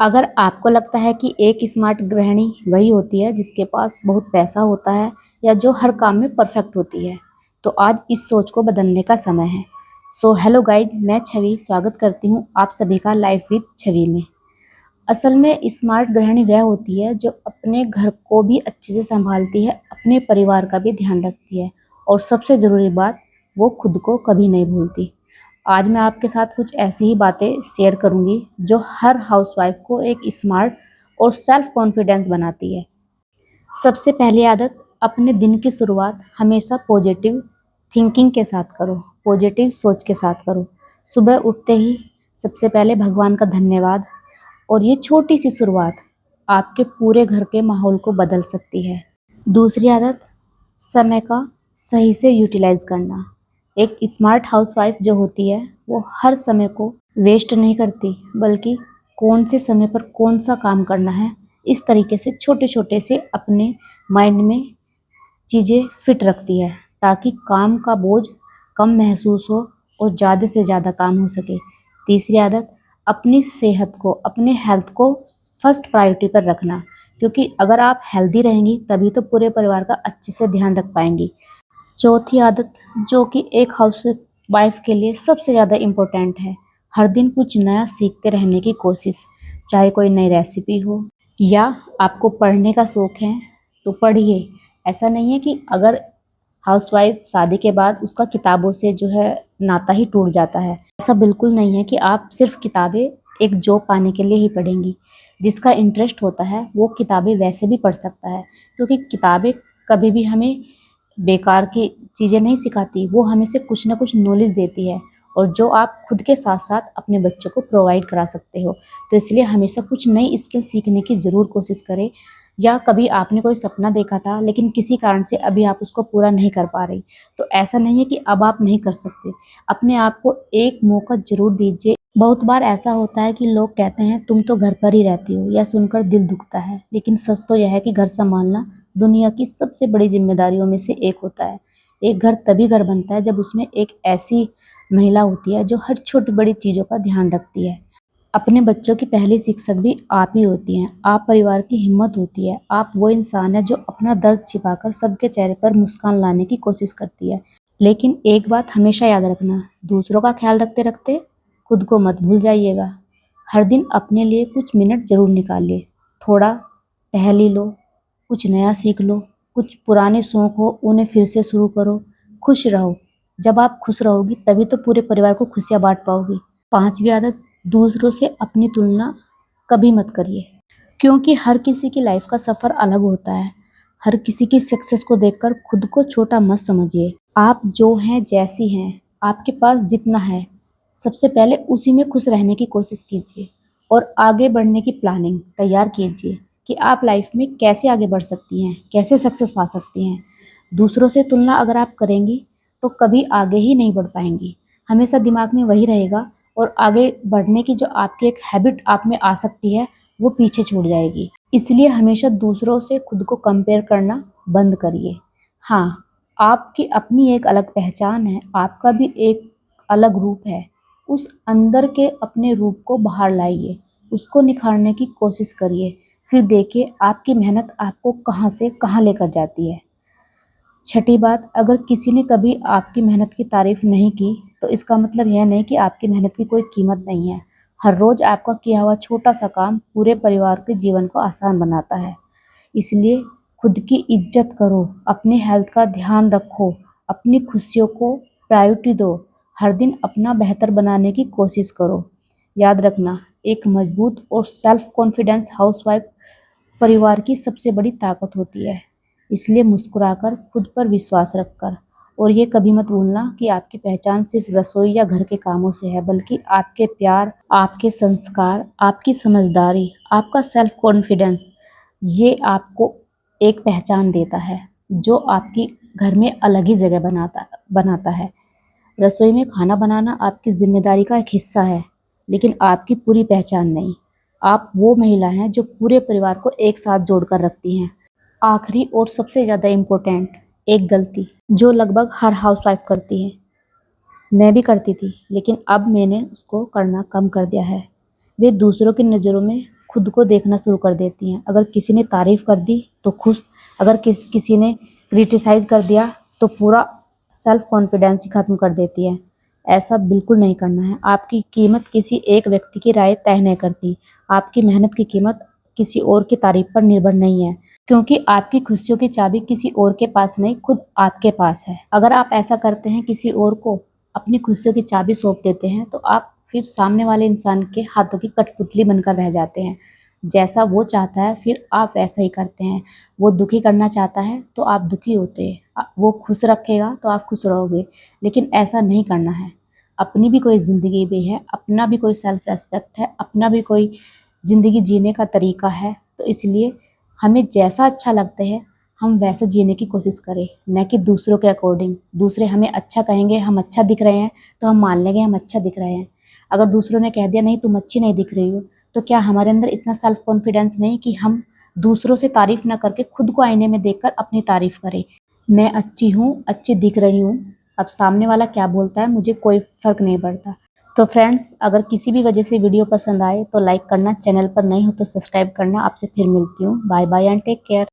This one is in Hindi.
अगर आपको लगता है कि एक स्मार्ट गृहिणी वही होती है जिसके पास बहुत पैसा होता है या जो हर काम में परफेक्ट होती है, तो आज इस सोच को बदलने का समय है। सो हेलो गाइज, मैं छवि स्वागत करती हूँ आप सभी का लाइफ विद छवि में। असल में स्मार्ट गृहिणी वह होती है जो अपने घर को भी अच्छे से संभालती है, अपने परिवार का भी ध्यान रखती है और सबसे ज़रूरी बात, वो खुद को कभी नहीं भूलती। आज मैं आपके साथ कुछ ऐसी ही बातें शेयर करूंगी जो हर हाउसवाइफ को एक स्मार्ट और सेल्फ कॉन्फिडेंस बनाती है। सबसे पहली आदत, अपने दिन की शुरुआत हमेशा पॉजिटिव थिंकिंग के साथ करो, पॉजिटिव सोच के साथ करो। सुबह उठते ही सबसे पहले भगवान का धन्यवाद, और ये छोटी सी शुरुआत आपके पूरे घर के माहौल को बदल सकती है। दूसरी आदत, समय का सही से यूटिलाइज करना। एक स्मार्ट हाउसवाइफ जो होती है वो हर समय को वेस्ट नहीं करती, बल्कि कौन से समय पर कौन सा काम करना है, इस तरीके से छोटे छोटे से अपने माइंड में चीज़ें फिट रखती है ताकि काम का बोझ कम महसूस हो और ज़्यादा से ज़्यादा काम हो सके। तीसरी आदत, अपनी सेहत को, अपने हेल्थ को फर्स्ट प्रायोरिटी पर रखना, क्योंकि अगर आप हेल्दी रहेंगी तभी तो पूरे परिवार का अच्छे से ध्यान रख पाएंगी। चौथी आदत, जो कि एक हाउस वाइफ के लिए सबसे ज़्यादा इम्पोर्टेंट है, हर दिन कुछ नया सीखते रहने की कोशिश। चाहे कोई नई रेसिपी हो या आपको पढ़ने का शौक है तो पढ़िए। ऐसा नहीं है कि अगर हाउसवाइफ शादी के बाद उसका किताबों से जो है नाता ही टूट जाता है। ऐसा बिल्कुल नहीं है कि आप सिर्फ किताबें एक जॉब पाने के लिए ही पढ़ेंगी। जिसका इंटरेस्ट होता है वो किताबें वैसे भी पढ़ सकता है, क्योंकि किताबें कभी भी हमें बेकार की चीज़ें नहीं सिखाती, वो हमें से कुछ ना कुछ नॉलेज देती है, और जो आप खुद के साथ साथ अपने बच्चों को प्रोवाइड करा सकते हो। तो इसलिए हमेशा कुछ नई स्किल सीखने की ज़रूर कोशिश करें। या कभी आपने कोई सपना देखा था लेकिन किसी कारण से अभी आप उसको पूरा नहीं कर पा रही, तो ऐसा नहीं है कि अब आप नहीं कर सकते। अपने आप को एक मौका ज़रूर दीजिए। बहुत बार ऐसा होता है कि लोग कहते हैं तुम तो घर पर ही रहती हो, या सुनकर दिल दुखता है, लेकिन सच तो यह है कि घर संभालना दुनिया की सबसे बड़ी जिम्मेदारियों में से एक होता है। एक घर तभी घर बनता है जब उसमें एक ऐसी महिला होती है जो हर छोटी बड़ी चीज़ों का ध्यान रखती है। अपने बच्चों की पहली शिक्षक भी आप ही होती हैं। आप परिवार की हिम्मत होती है। आप वो इंसान है जो अपना दर्द छिपाकर सबके चेहरे पर मुस्कान लाने की कोशिश करती है। लेकिन एक बात हमेशा याद रखना, दूसरों का ख्याल रखते रखते खुद को मत भूल जाइएगा। हर दिन अपने लिए कुछ मिनट ज़रूर निकालिए। थोड़ा टहल ही लो, कुछ नया सीख लो, कुछ पुराने शौक हो उन्हें फिर से शुरू करो। खुश रहो। जब आप खुश रहोगी तभी तो पूरे परिवार को खुशियाँ बाँट पाओगी। पाँचवीं आदत, दूसरों से अपनी तुलना कभी मत करिए, क्योंकि हर किसी की लाइफ का सफ़र अलग होता है। हर किसी की सक्सेस को देखकर खुद को छोटा मत समझिए। आप जो हैं, जैसी हैं, आपके पास जितना है, सबसे पहले उसी में खुश रहने की कोशिश कीजिए और आगे बढ़ने की प्लानिंग तैयार कीजिए कि आप लाइफ में कैसे आगे बढ़ सकती हैं, कैसे सक्सेस पा सकती हैं। दूसरों से तुलना अगर आप करेंगी तो कभी आगे ही नहीं बढ़ पाएंगी। हमेशा दिमाग में वही रहेगा, और आगे बढ़ने की जो आपकी एक हैबिट आप में आ सकती है वो पीछे छूट जाएगी। इसलिए हमेशा दूसरों से खुद को कंपेयर करना बंद करिए। हाँ, आपकी अपनी एक अलग पहचान है, आपका भी एक अलग रूप है। उस अंदर के अपने रूप को बाहर लाइए, उसको निखारने की कोशिश करिए। फिर देखिए आपकी मेहनत आपको कहाँ से कहाँ लेकर जाती है। छठी बात, अगर किसी ने कभी आपकी मेहनत की तारीफ नहीं की तो इसका मतलब यह नहीं कि आपकी मेहनत की कोई कीमत नहीं है। हर रोज आपका किया हुआ छोटा सा काम पूरे परिवार के जीवन को आसान बनाता है। इसलिए खुद की इज्जत करो, अपनी हेल्थ का ध्यान रखो, अपनी खुशियों को प्रायोरिटी दो। हर दिन अपना बेहतर बनाने की कोशिश करो। याद रखना, एक मजबूत और सेल्फ कॉन्फिडेंस हाउसवाइफ परिवार की सबसे बड़ी ताकत होती है। इसलिए मुस्कुराकर, खुद पर विश्वास रखकर, और ये कभी मत भूलना कि आपकी पहचान सिर्फ रसोई या घर के कामों से है, बल्कि आपके प्यार, आपके संस्कार, आपकी समझदारी, आपका सेल्फ कॉन्फिडेंस, ये आपको एक पहचान देता है जो आपकी घर में अलग ही जगह बनाता बनाता है। रसोई में खाना बनाना आपकी जिम्मेदारी का एक हिस्सा है, लेकिन आपकी पूरी पहचान नहीं। आप वो महिला हैं जो पूरे परिवार को एक साथ जोड़कर रखती हैं। आखिरी और सबसे ज़्यादा इम्पोर्टेंट, एक गलती जो लगभग हर हाउसवाइफ करती है, मैं भी करती थी, लेकिन अब मैंने उसको करना कम कर दिया है। वे दूसरों की नज़रों में खुद को देखना शुरू कर देती हैं। अगर किसी ने तारीफ कर दी तो खुश, अगर किसी ने क्रिटिसाइज कर दिया तो पूरा सेल्फ कॉन्फिडेंस ही खत्म कर देती है। ऐसा बिल्कुल नहीं करना है। आपकी कीमत किसी एक व्यक्ति की राय तय नहीं करती। आपकी मेहनत की कीमत किसी और की तारीफ पर निर्भर नहीं है, क्योंकि आपकी खुशियों की चाबी किसी और के पास नहीं, खुद आपके पास है। अगर आप ऐसा करते हैं, किसी और को अपनी खुशियों की चाबी सौंप देते हैं, तो आप फिर सामने वाले इंसान के हाथों की कठपुतली बनकर रह जाते हैं। जैसा वो चाहता है फिर आप वैसा ही करते हैं। वो दुखी करना चाहता है तो आप दुखी होते हैं। वो खुश रखेगा तो आप खुश रहोगे, लेकिन ऐसा नहीं करना है। अपनी भी कोई ज़िंदगी भी है, अपना भी कोई सेल्फ रेस्पेक्ट है, अपना भी कोई ज़िंदगी जीने का तरीका है। तो इसलिए हमें जैसा अच्छा लगता है हम वैसे जीने की कोशिश करें, न कि दूसरों के अकॉर्डिंग। दूसरे हमें अच्छा कहेंगे, हम अच्छा दिख रहे हैं तो हम मान लेंगे हम अच्छा दिख रहे हैं। अगर दूसरों ने कह दिया नहीं तुम अच्छी नहीं दिख रही हो, तो क्या हमारे अंदर इतना सेल्फ कॉन्फिडेंस नहीं कि हम दूसरों से तारीफ ना करके खुद को आईने में देखकर अपनी तारीफ करें। मैं अच्छी हूँ, अच्छी दिख रही हूँ, अब सामने वाला क्या बोलता है मुझे कोई फर्क नहीं पड़ता। तो फ्रेंड्स, अगर किसी भी वजह से वीडियो पसंद आए तो लाइक करना, चैनल पर नए हो तो सब्सक्राइब करना। आपसे फिर मिलती हूँ। Bye bye and take care.